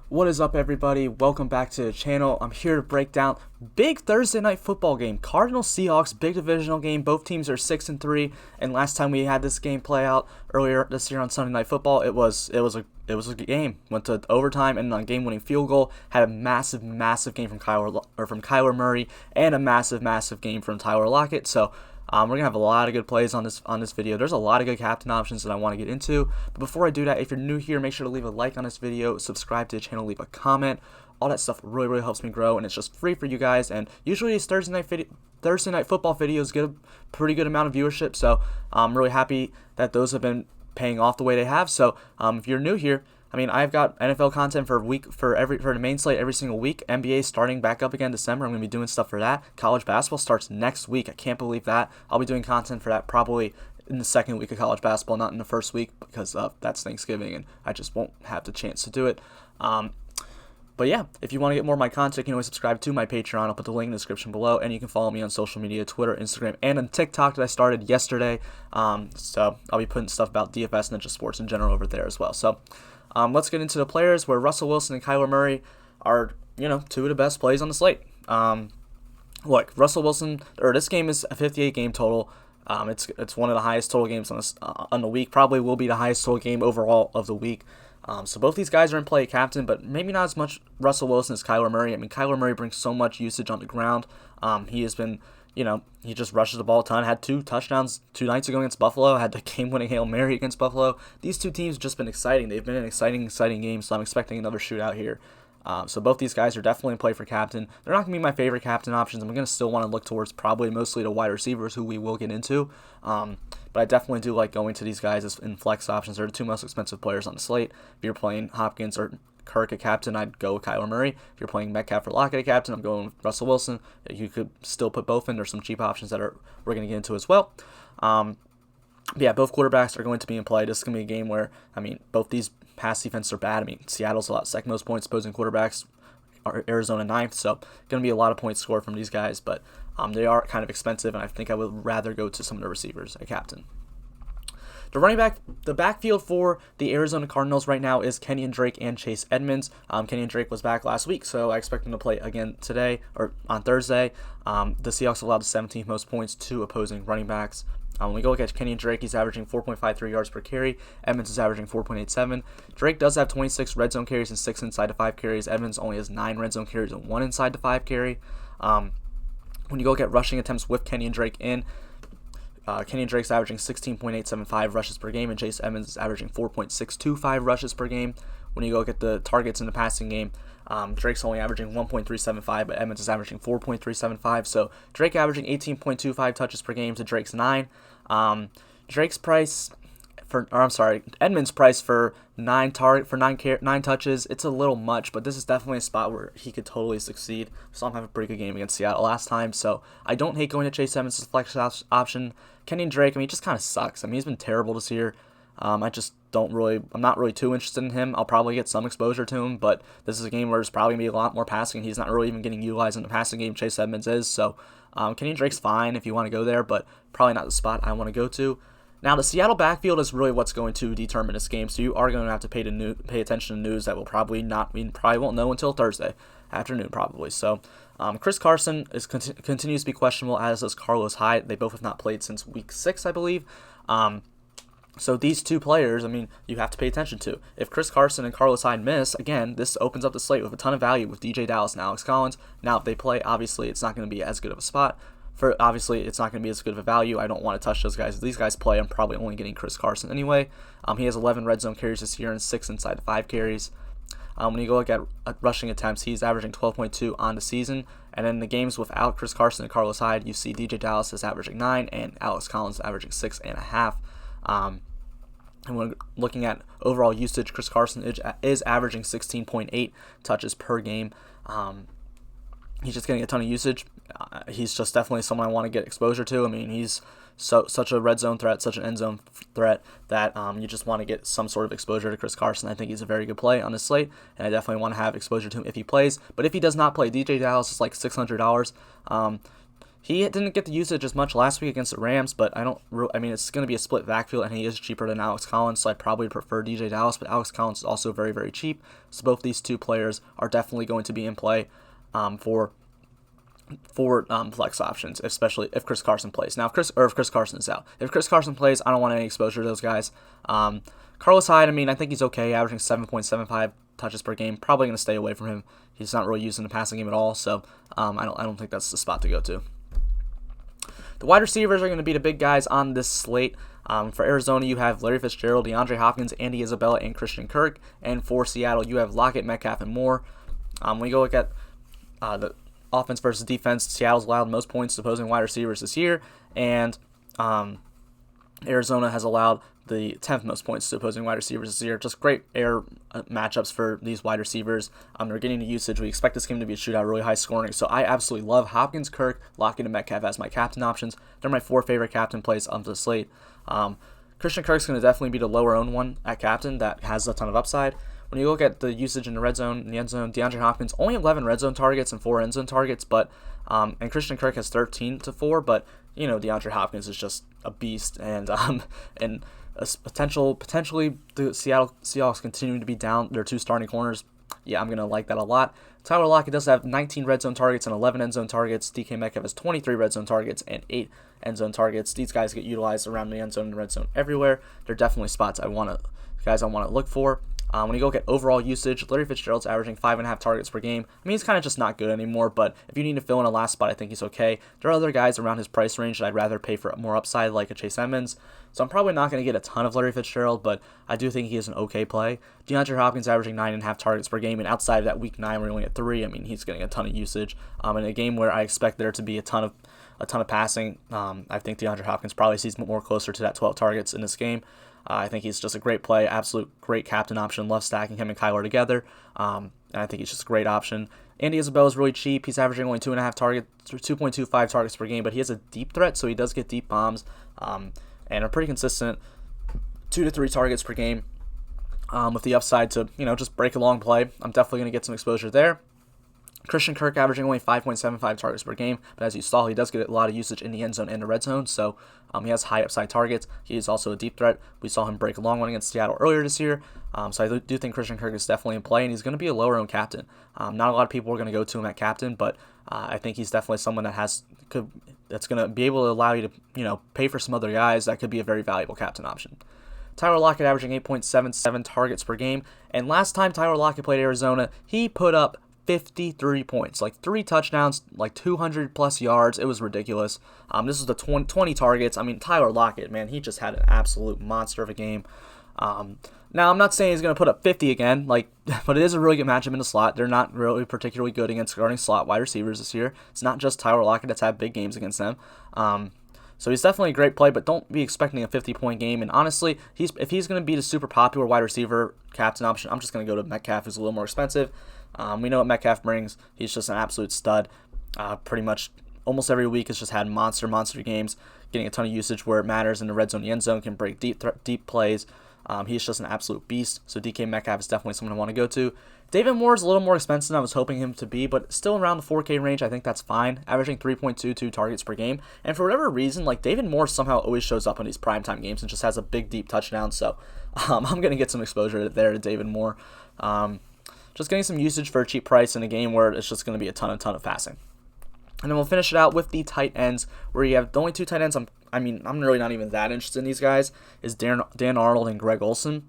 What is up, everybody? Welcome back to the channel. I'm here to break down big Thursday night football game. Cardinals Seahawks, big divisional game. Both teams are 6-3, and last time we had this game play out earlier this year on Sunday Night Football, it was a good game. Went to overtime and on a game-winning field goal. Had a massive game from Kyler Murray and a massive game from Tyler Lockett. So we're gonna have a lot of good plays on this video. There's a lot of good captain options that I want to get into. But before I do that, if you're new here, make sure to leave a like on this video, subscribe to the channel, leave a comment. All that stuff really helps me grow, and it's just free for you guys. And usually these Thursday night football videos get a pretty good amount of viewership. So I'm really happy that those have been paying off the way they have. So if you're new here, I've got NFL content for the main slate every single week. NBA starting back up again December. I'm going to be doing stuff for that. College basketball starts next week. I can't believe that. I'll be doing content for that probably in the second week of college basketball, not in the first week, because that's Thanksgiving and I just won't have the chance to do it. But yeah, if you want to get more of my content, you can always subscribe to my Patreon. I'll put the link in the description below, and you can follow me on social media, Twitter, Instagram, and on TikTok that I started yesterday. So I'll be putting stuff about DFS and just sports in general over there as well. So let's get into the players, where Russell Wilson and Kyler Murray are, two of the best plays on the slate. Look, Russell Wilson, this game is a 58 game total. It's one of the highest total games on the week. Probably will be the highest total game overall of the week. So both these guys are in play at captain, but maybe not as much Russell Wilson as Kyler Murray. Kyler Murray brings so much usage on the ground. He has been, he just rushes the ball a ton. Had 2 touchdowns 2 nights ago against Buffalo. Had the game-winning Hail Mary against Buffalo. These two teams have just been exciting. They've been an exciting games, so I'm expecting another shootout here. So both these guys are definitely in play for captain. They're not going to be my favorite captain options. I'm going to still want to look towards probably mostly the wide receivers, who we will get into. But I definitely do like going to these guys as in flex options. They're the 2 most expensive players on the slate. If you're playing Hopkins or Kirk at captain, I'd go with Kyler Murray. If you're playing Metcalf or Lockett at captain, I'm going with Russell Wilson. You could still put both in. There's some cheap options that we're going to get into as well. Yeah, both quarterbacks are going to be in play. This is going to be a game where, both these pass defenses are bad. Seattle's second most points opposing quarterbacks, Arizona 9th, so going to be a lot of points scored from these guys, but they are kind of expensive, and I think I would rather go to some of the receivers at captain. The backfield for the Arizona Cardinals right now is Kenyon Drake and Chase Edmonds. Kenyon Drake was back last week, so I expect him to play again today or on Thursday. The Seahawks allowed the 17th most points to opposing running backs. When we go look at Kenyon Drake, he's averaging 4.53 yards per carry. Edmonds is averaging 4.87. Drake does have 26 red zone carries and 6 inside to 5 carries. Edmonds only has 9 red zone carries and 1 inside to 5 carry. When you go look at rushing attempts with Kenyon Drake in, Kenyon Drake's averaging 16.875 rushes per game, and Chase Edmonds is averaging 4.625 rushes per game. When you go look at the targets in the passing game, Drake's only averaging 1.375, but Edmonds is averaging 4.375. So Drake averaging 18.25 touches per game to Drake's 9. Edmonds' price for 9 touches. It's a little much, but this is definitely a spot where he could totally succeed. Saw him have a pretty good game against Seattle last time, so I don't hate going to Chase Edmonds as a flex option. Kenyon Drake, he just kind of sucks. He's been terrible this year. I'm not really too interested in him. I'll probably get some exposure to him, but this is a game where there's probably going to be a lot more passing. He's not really even getting utilized in the passing game. Chase Edmonds is, so Kenyon Drake's fine if you want to go there, but probably not the spot I want to go to. Now, the Seattle backfield is really what's going to determine this game, so you are going to have to pay attention to news that we probably won't know until Thursday afternoon, probably. So, Chris Carson continues to be questionable, as does Carlos Hyde. They both have not played since week 6, I believe. So these 2 players, you have to pay attention to. If Chris Carson and Carlos Hyde miss, again, this opens up the slate with a ton of value with DJ Dallas and Alex Collins. Now, if they play, obviously, it's not going to be as good of a spot. It's not going to be as good of a value. I don't want to touch those guys. If these guys play, I'm probably only getting Chris Carson anyway. He has 11 red zone carries this year and 6 inside to 5 carries. When you go look at rushing attempts, he's averaging 12.2 on the season. And in the games without Chris Carson and Carlos Hyde, you see DJ Dallas is averaging 9 and Alex Collins averaging 6.5. And when looking at overall usage, Chris Carson is averaging 16.8 touches per game. He's just getting a ton of usage. He's just definitely someone I want to get exposure to. He's such a red zone threat, such an end zone threat that you just want to get some sort of exposure to Chris Carson. I think he's a very good play on this slate, and I definitely want to have exposure to him if he plays. But if he does not play, DJ Dallas is like $600. He didn't get the usage as much last week against the Rams, but I mean, it's going to be a split backfield, and he is cheaper than Alex Collins, so I'd probably prefer DJ Dallas, but Alex Collins is also very, very cheap. So both these two players are definitely going to be in play for flex options, especially if Chris Carson plays. Now, if Chris Carson is out. If Chris Carson plays, I don't want any exposure to those guys. Carlos Hyde, I mean, I think he's okay, averaging 7.75 touches per game. Probably going to stay away from him. He's not really used in the passing game at all, so I don't think that's the spot to go to. The wide receivers are going to be the big guys on this slate. For Arizona, you have Larry Fitzgerald, DeAndre Hopkins, Andy Isabella, and Christian Kirk. And for Seattle, you have Lockett, Metcalf, and Moore. When you go look at the offense versus defense, Seattle's allowed most points to opposing wide receivers this year, and Arizona has allowed the 10th most points to opposing wide receivers this year. Just great air matchups for these wide receivers. They're getting the usage. We expect this game to be a shootout, really high scoring. So I absolutely love Hopkins, Kirk, Lockett, and Metcalf as my captain options. They're my 4 favorite captain plays on the slate. Christian Kirk's going to definitely be the lower owned one at captain that has a ton of upside. When you look at the usage in the red zone, in the end zone, DeAndre Hopkins only 11 red zone targets and 4 end zone targets, but and Christian Kirk has 13 to 4. But you know, DeAndre Hopkins is just a beast, and potentially the Seattle Seahawks continuing to be down their 2 starting corners. Yeah, I'm gonna like that a lot. Tyler Lockett does have 19 red zone targets and 11 end zone targets. DK Metcalf has 23 red zone targets and 8 end zone targets. These guys get utilized around the end zone and red zone everywhere. They're definitely spots I want to look for. When you go look at overall usage, Larry Fitzgerald's averaging 5.5 targets per game. I mean, he's kind of just not good anymore, but if you need to fill in a last spot, I think he's okay. There are other guys around his price range that I'd rather pay for more upside, like a Chase Edmonds. So I'm probably not going to get a ton of Larry Fitzgerald, but I do think he is an okay play. DeAndre Hopkins averaging 9.5 targets per game, and outside of that week 9, we're only at 3. I mean, he's getting a ton of usage. In a game where I expect there to be a ton of passing, I think DeAndre Hopkins probably sees more closer to that 12 targets in this game. I think he's just a great play, absolute great captain option. Love stacking him and Kyler together. And I think he's just a great option. Andy Isabella is really cheap. He's averaging only 2.25 targets per game, but he has a deep threat, so he does get deep bombs and a pretty consistent 2 to 3 targets per game with the upside to just break a long play. I'm definitely going to get some exposure there. Christian Kirk averaging only 5.75 targets per game, but as you saw, he does get a lot of usage in the end zone and the red zone, so he has high upside targets. He is also a deep threat. We saw him break a long one against Seattle earlier this year, so I do think Christian Kirk is definitely in play, and he's going to be a lower owned captain. Not a lot of people are going to go to him at captain, but I think he's definitely someone that's going to be able to allow you to pay for some other guys that could be a very valuable captain option. Tyler Lockett averaging 8.77 targets per game, and last time Tyler Lockett played Arizona, he put up 53 points, like 3 touchdowns, like 200 plus yards. It was ridiculous. This is the 20 targets. I mean, Tyler Lockett, man, he just had an absolute monster of a game. Now, I'm not saying he's going to put up 50 again, but it is a really good matchup in the slot. They're not really particularly good against guarding slot wide receivers this year. It's not just Tyler Lockett that's had big games against them. So he's definitely a great play, but don't be expecting a 50-point game. And honestly, if he's going to be the super popular wide receiver captain option, I'm just going to go to Metcalf, who's a little more expensive. We know what Metcalf brings. He's just an absolute stud. Pretty much almost every week has just had monster games, getting a ton of usage where it matters in the red zone, the end zone, can break deep plays. He's just an absolute beast. So DK Metcalf is definitely someone I want to go to. David Moore is a little more expensive than I was hoping him to be, but still around the 4K range. I think that's fine, averaging 3.22 targets per game. And for whatever reason, David Moore somehow always shows up in these primetime games and just has a big, deep touchdown. So I'm going to get some exposure there to David Moore. Just getting some usage for a cheap price in a game where it's just going to be a ton of passing. And then we'll finish it out with the tight ends, where you have the only 2 tight ends I'm really not even that interested in these guys, is Dan Arnold and Greg Olsen.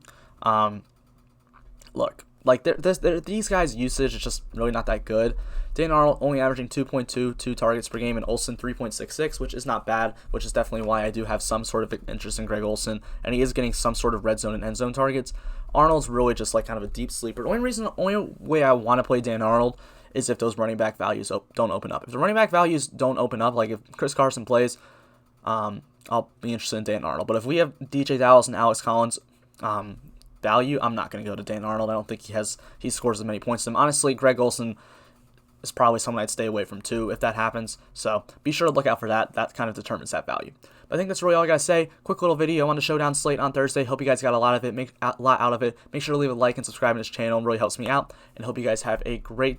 These guys' usage is just really not that good. Dan Arnold only averaging 2.22 targets per game, and Olsen 3.66, which is not bad, which is definitely why I do have some sort of interest in Greg Olsen, and he is getting some sort of red zone and end zone targets. Arnold's really just kind of a deep sleeper. The only way I want to play Dan Arnold is if those running back values don't open up. If the running back values don't open up, like if Chris Carson plays, I'll be interested in Dan Arnold. But if we have DJ Dallas and Alex Collins value, I'm not going to go to Dan Arnold. I don't think he scores as many points as him. Honestly, Greg Olsen is probably someone I'd stay away from too if that happens. So be sure to look out for that. That kind of determines that value. But I think that's really all I got to say. Quick little video on the Showdown slate on Thursday. Hope you guys got a lot out of it. Make sure to leave a like and subscribe to this channel. It really helps me out. And hope you guys have a great day.